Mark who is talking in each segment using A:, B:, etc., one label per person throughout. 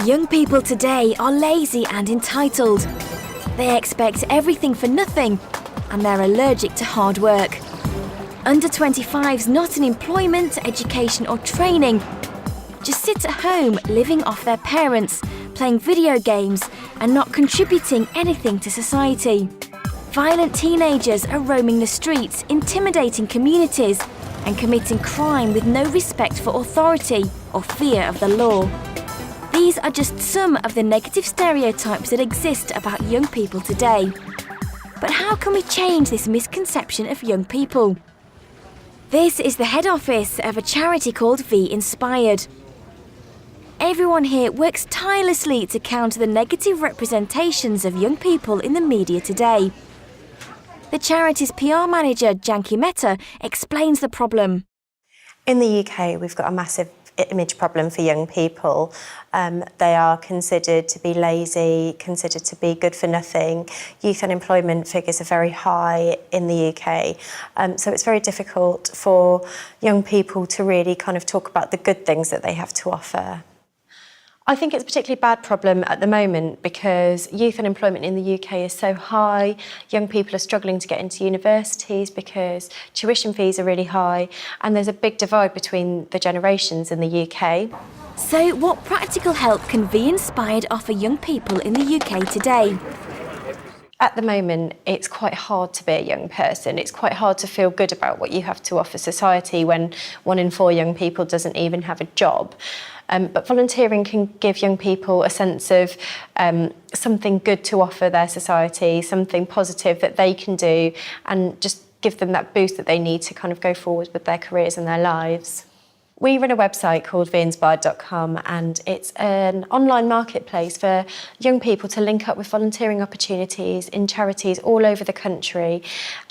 A: Young people today are lazy and entitled. They expect everything for nothing, and they're allergic to hard work. Under 25s not in employment, education or training. Just sit at home, living off their parents, playing video games and not contributing anything to society. Violent teenagers are roaming the streets, intimidating communities and committing crime with no respect for authority or fear of the law. These are just some of the negative stereotypes that exist about young people today. But how can we change this misconception of young people? This is the head office of a charity called V Inspired. Everyone here works tirelessly to counter the negative representations of young people in the media today. The charity's PR manager, Janki Mehta, explains the problem.
B: In the UK, we've got a massive image problem for young people. They are considered to be lazy, considered to be good for nothing. Youth unemployment figures are very high in the UK. So it's very difficult for young people to really kind of talk about the good things that they have to offer. I think it's a particularly bad problem at the moment because youth unemployment in the UK is so high. Young people are struggling to get into universities because tuition fees are really high, and there's a big divide between the generations in the UK.
A: So what practical help can V Inspired offer young people in the UK today?
B: At the moment, it's quite hard to be a young person. It's quite hard to feel good about what you have to offer society when 1 in 4 young people doesn't even have a job. But volunteering can give young people a sense of something good to offer their society, something positive that they can do, and just give them that boost that they need to kind of go forward with their careers and their lives. We run a website called vinspired.com, and it's an online marketplace for young people to link up with volunteering opportunities in charities all over the country.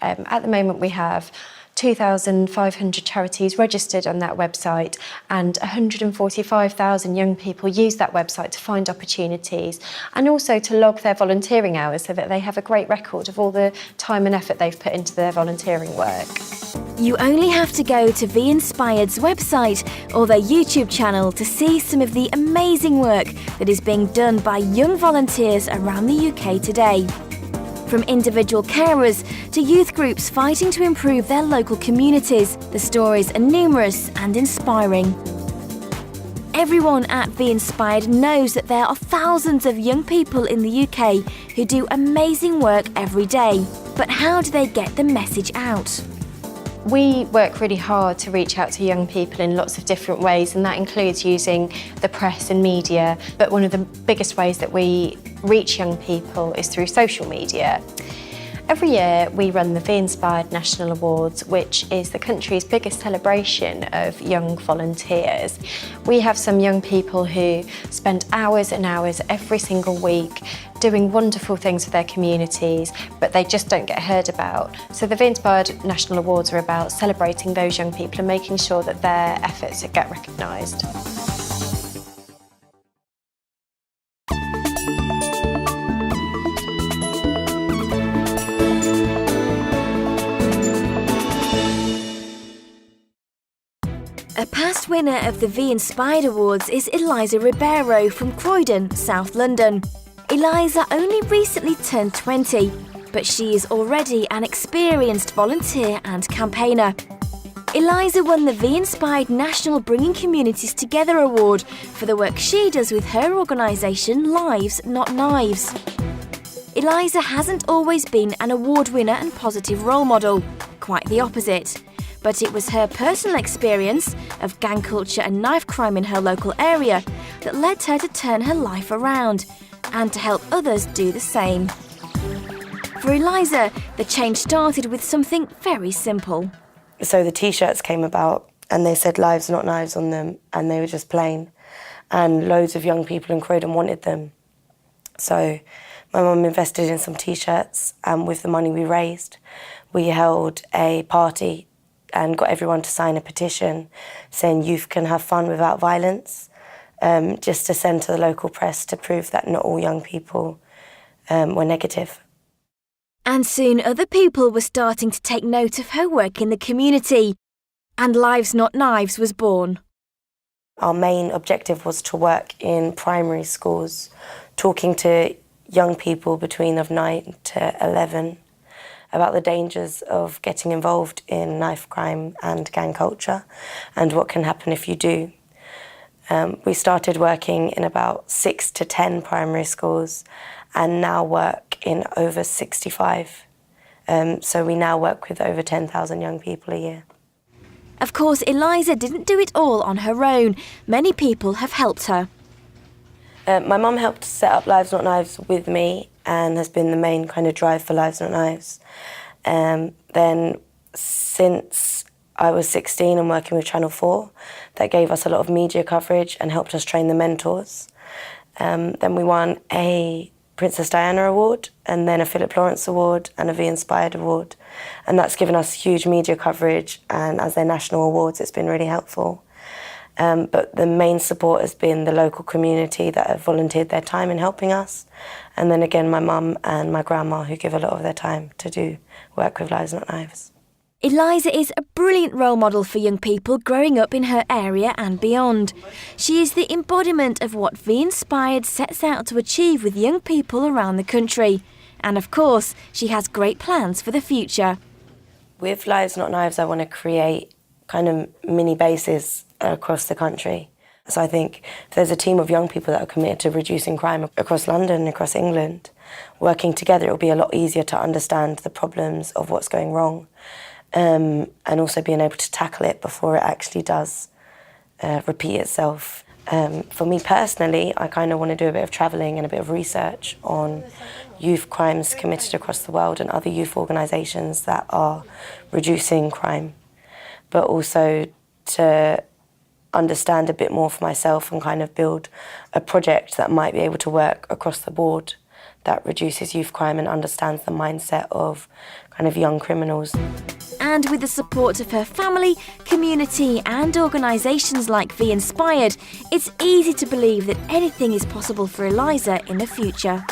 B: At the moment we have 2,500 charities registered on that website, and 145,000 young people use that website to find opportunities and also to log their volunteering hours so that they have a great record of all the time and effort they've put into their volunteering work.
A: You only have to go to V Inspired's website or their YouTube channel to see some of the amazing work that is being done by young volunteers around the UK today. From individual carers to youth groups fighting to improve their local communities, the stories are numerous and inspiring. Everyone at V Inspired knows that there are thousands of young people in the UK who do amazing work every day. But how do they get the message out?
B: We work really hard to reach out to young people in lots of different ways, and that includes using the press and media. But one of the biggest ways that we reach young people is through social media. Every year we run the V Inspired National Awards, which is the country's biggest celebration of young volunteers. We have some young people who spend hours and hours every single week doing wonderful things for their communities, but they just don't get heard about. So the V Inspired National Awards are about celebrating those young people and making sure that their efforts get recognised.
A: A past winner of the V Inspired Awards is Eliza Ribeiro from Croydon, South London. Eliza only recently turned 20, but she is already an experienced volunteer and campaigner. Eliza won the V Inspired National Bringing Communities Together Award for the work she does with her organisation Lives Not Knives. Eliza hasn't always been an award winner and positive role model, quite the opposite. But it was her personal experience of gang culture and knife crime in her local area that led her to turn her life around and to help others do the same. For Eliza, the change started with something very simple.
C: So the T-shirts came about and they said Lives Not Knives on them, and they were just plain. And loads of young people in Croydon wanted them. So my mum invested in some T-shirts, and with the money we raised, we held a party and got everyone to sign a petition saying youth can have fun without violence, just to send to the local press to prove that not all young people were negative.
A: And soon other people were starting to take note of her work in the community, and Lives Not Knives was born.
C: Our main objective was to work in primary schools, talking to young people between of 9 to 11 about the dangers of getting involved in knife crime and gang culture and what can happen if you do. We started working in about 6 to 10 primary schools and now work in over 65. So we now work with over 10,000 young people a year.
A: Of course, Eliza didn't do it all on her own. Many people have helped her.
C: My mum helped set up Lives Not Knives with me and has been the main kind of drive for Lives Not Knives. Then since I was 16 and working with Channel 4, that gave us a lot of media coverage and helped us train the mentors. Then we won a Princess Diana Award and then a Philip Lawrence Award and a Be Inspired Award. And that's given us huge media coverage, and as their national awards, it's been really helpful. But the main support has been the local community that have volunteered their time in helping us. And then again, my mum and my grandma, who give a lot of their time to do work with Lives Not Knives.
A: Eliza is a brilliant role model for young people growing up in her area and beyond. She is the embodiment of what Be Inspired sets out to achieve with young people around the country. And of course, she has great plans for the future.
C: With Lives Not Knives, I want to create kind of mini bases across the country. So I think if there's a team of young people that are committed to reducing crime across London, across England, working together, it'll be a lot easier to understand the problems of what's going wrong. And also being able to tackle it before it actually does repeat itself. For me personally, I kind of want to do a bit of travelling and a bit of research on youth crimes committed across the world and other youth organisations that are reducing crime, but also to understand a bit more for myself and kind of build a project that might be able to work across the board that reduces youth crime and understands the mindset of kind of young criminals.
A: And with the support of her family, community and organisations like Be Inspired, it's easy to believe that anything is possible for Eliza in the future.